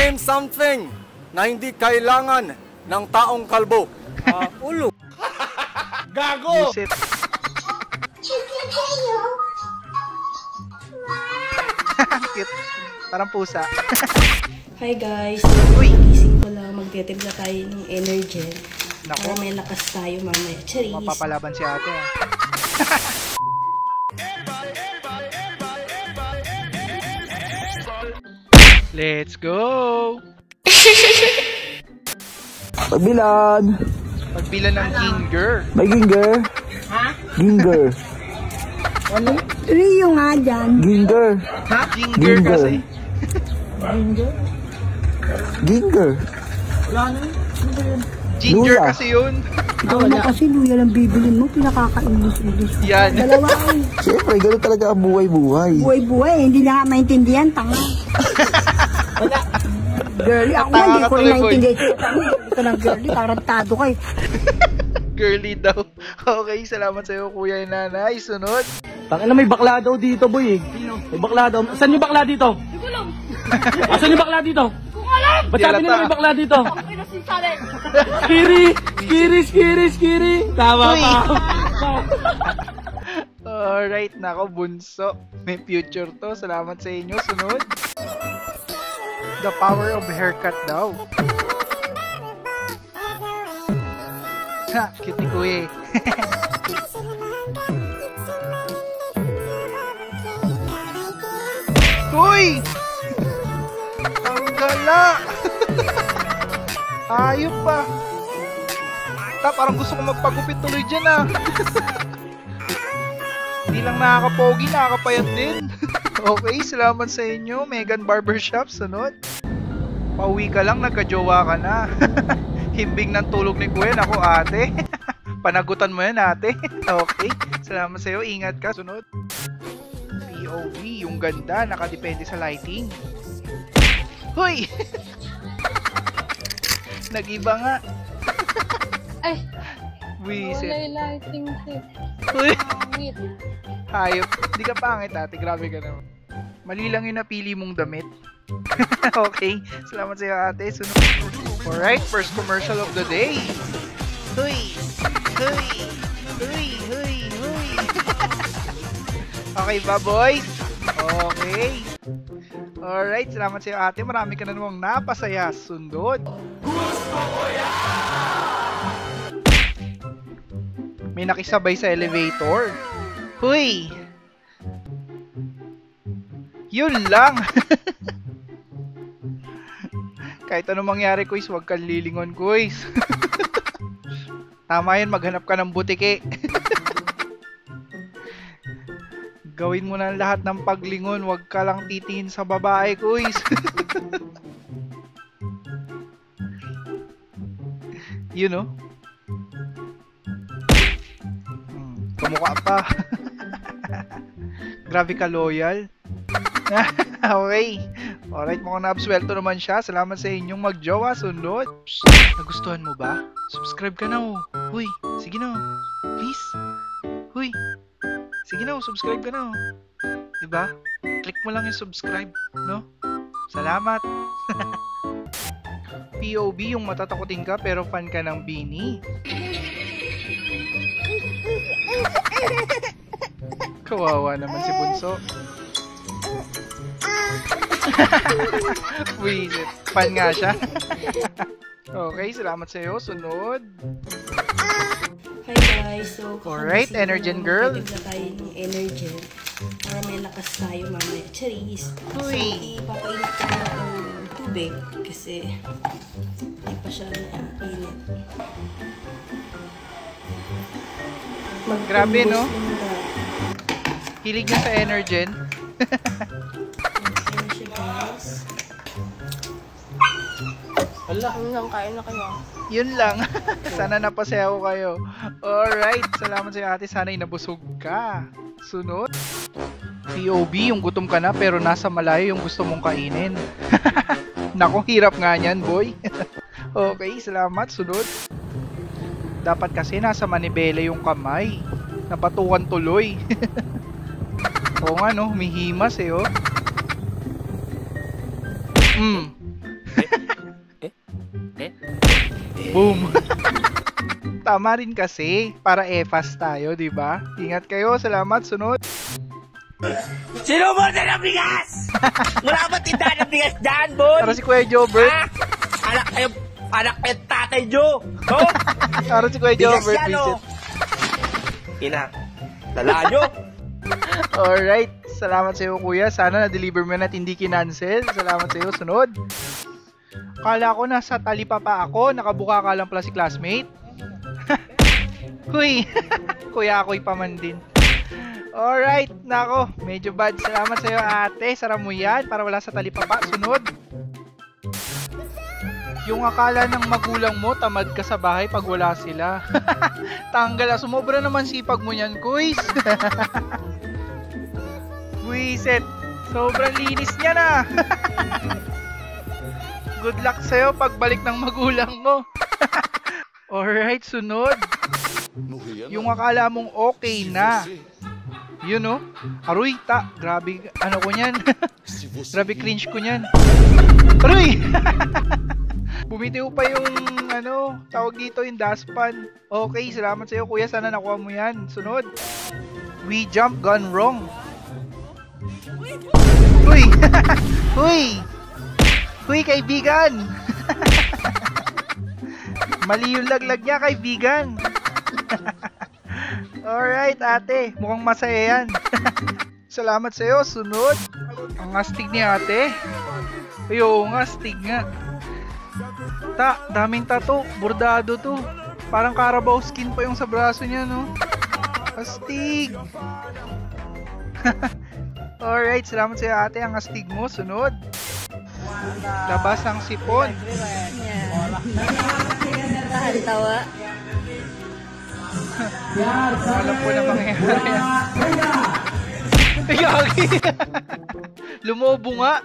Name something na hindi kailangan ng taong kalbo. Ulo. Gago! Buset. Cute. Parang pusa. Hi guys! Uy! Nagising ko lang, magtitimpla tayo ng Energen. Naku. Para may lakas tayo mamaya. Charis! Mapapalaban si ate. Let's go! Pagbilan. Pagbilan ng ginger. May ginger. Ha? Ginger. Ano? Rio nga dyan. Ginger. Ha? Ginger kasi. Ginger. Ginger Luya. kasi yun. Ikaw na kasi luya lang bibilin mo, pinakaka-English. Yan. Dalawa ay. Siyempre, gano'n talaga ang buhay-buhay. Buhay-buhay, hindi na nga maintindihan, tanga. Wala. Girly, ako Tanga hindi ka ko rin tuloy, maintindihan. Ito ng girly, tarantado ka eh. Girly daw. Okay, salamat sa iyo, kuya and nanay. Sunod. Tangina, may bakla daw dito, boy. May bakla daw. Saan yung bakla dito? Hindi ko alam. Asan yung bakla dito? Hindi ko alam. Ba't sabi nila may bakla dito? Skiri. Tama pa. Alright, nako, bunso. May future to. Salamat sa inyo. Sunod. The power of haircut daw. Ha, cute ni kuya eh. Uy! Ang gala! Ayop pa! Parang gusto ko magpagupit tuloy dyan ah. Hindi lang nakakapogi, nakakapayat din. Okay, salamat sa inyo. Megan Barbershop, sunod. Pauwi ka lang, nagka-jowa ka na. Himbing ng tulog ni Kuya. Ako ate. Panagutan mo yan ate. Okay, salamat sa iyo. Ingat ka, sunod. POV, yung ganda, nakadepende sa lighting. Hoy! Nag-iba nga. Ay! Wisit. Wala yung lighting tip. Uy! Pangit. Hayop. Di ka pangit ate. Grabe ka naman. Mali lang yung napili mong damit. Okay. Salamat sa iyo ate. Sunod. Alright. First commercial of the day. Huy! Huy! Huy! Huy! Huy! Okay ba boys? Okay. Alright. Salamat sa iyo ate. Marami ka na namang napasaya. Sundot. Gusto ko yan! May nakisabay sa elevator. Huy! Yun lang! Kahit anong mangyari, Kuys, huwag kang lilingon, Kuys. Tama yun, maghanap ka ng butike. Gawin mo na lahat ng paglingon, huwag ka lang titingin sa babae, Kuys. You know? Kamukha pa. Grabe ka loyal. Okay. Alright, mukhang na-absuelto naman siya. Salamat sa inyong magjowa. Sunod. Nagustuhan mo ba? Subscribe ka na oh. Huy, sige na oh. Please. Huy. Sige na oh, subscribe ka na oh. Diba? Click mo lang yung subscribe, no? Salamat. POB, yung matatakotin ka pero fan ka ng Bini. Kawawa naman si Bunso. Wisit. Fan nga siya. Okay, salamat sa iyo. Sunod. Hi guys! So, Alright, Energen girl. Magtitimpla tayo ng Energen. Para may lakas tayo mamaya. Charis! Uy. So, ipapainit ko na ng tubig. Kasi hindi pa siya na-init. Grabe, no? Muna. Hilig niya sa Energen. Ayan siya guys. Hanggang kain na kayo. Yun lang. Sana napasaya ko kayo. Alright, salamat sa iyo ate. Sana inabusog ka. Sunod. POB, yung gutom ka na pero nasa malayo yung gusto mong kainin. Naku, hirap nga niyan, boy. Okay, salamat. Sunod. Dapat kasi nasa manibela yung kamay. Napatukan tuloy. Oo nga no, humihimas eh oh. Boom. Tama rin kasi. Para e-fast tayo, di ba? Ingat kayo. Salamat. Sunod. Sino mo na ng bigas? Wala ba tindahan ng bigas dyan, Bon? Para si Kuya Jobert. Anak kayo tatay Joe. Oh? Para si Kuya Jobert. Bigas yan, oh. Ina, talaan nyo. Alright. Salamat sa iyo, Kuya. Sana na-deliver mo na at hindi kinancel. Salamat sa iyo. Sunod. Kala ko nasa talipapa ako. Nakabuka ka lang pala si classmate. Huy. Kuya ako'y paman din. Alright. Nako. Medyo bad. Salamat sa iyo, ate. Sara mo yan para wala sa talipapa. Sunod. Yung akala ng magulang mo, tamad ka sa bahay pag wala sila. Tanggal. Sumobra naman sipag mo yan, kuys. Buisit. Sobrang linis niya na. Good luck sa'yo pagbalik ng magulang mo. Alright, sunod. Yung akala mong okay na. Yun know? Aroy, grabe, ano ko niyan. Grabe cringe ko niyan. Aroy! Bumitiw pa yung, tawag dito, yung dustpan. Okay, salamat sa'yo, kuya. Sana nakuha mo yan. Sunod. We jump gone wrong. Huy! Huy! Huy, kaibigan! Mali yung laglag niya, kaibigan. Alright, ate. Mukhang masaya yan. Salamat sa'yo. Sunod. Ang astig ni ate. Ayo, ang astig nga. Daming tato. Bordado to. Parang Carabao skin pa yung sa braso niya, no? Astig. Alright, salamat sa'yo, ate. Ang astig mo. Sunod. Labas ang sipon. Tawa. Alam ko na mangyayari yan. Yagi! Lumobo nga.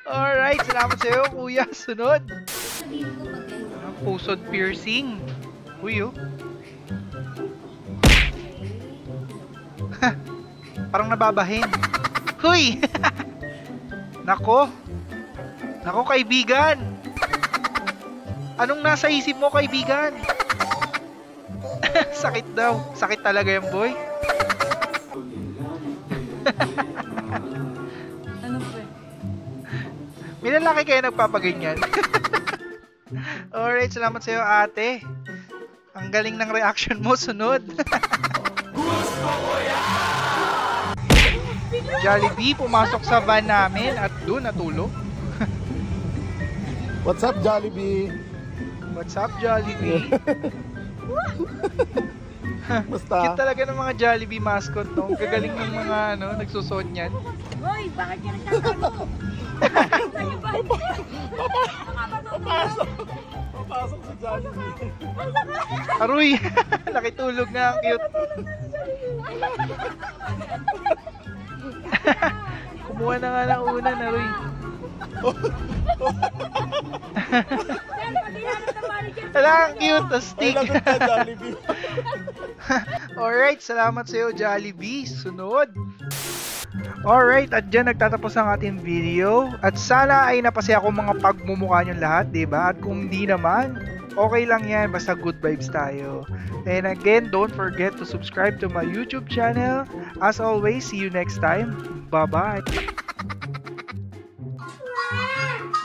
Alright, salamat sa'yo, kuya. Sunod. Pusod piercing. Uy, oh. Parang nababahin. Huy! Nako. Nako, kaibigan. Anong nasa isip mo, kaibigan? Sakit daw. Sakit talaga yan, boy. Ano po? May lalaki kayo nagpapaganyan. Alright, salamat sa'yo, ate. Ang galing ng reaction mo. Sunod. Jollibee, pumasok sa van namin at doon natulog. What's up, Jollibee? What's up, Jollibee? Basta. Cute talaga ng mga Jollibee mascot, no? Gagaling ng mga, nagsusot niyan. Hoy, bakit ka nagtatago? Papasok si Jollibee. Aroy! Nakitulog na, ang cute. Kumuha na nga ng una, Aroy. Wala, ang cute, astig. Alright, salamat sa'yo, Jollibee. Sunod. Alright, at dyan nagtatapos ang ating video. At sana ay napasaya ko mga pagmumukha nyo lahat, diba? At kung hindi naman, okay lang yan, basta good vibes tayo. And again, don't forget to subscribe to my YouTube channel. As always, see you next time. Bye-bye.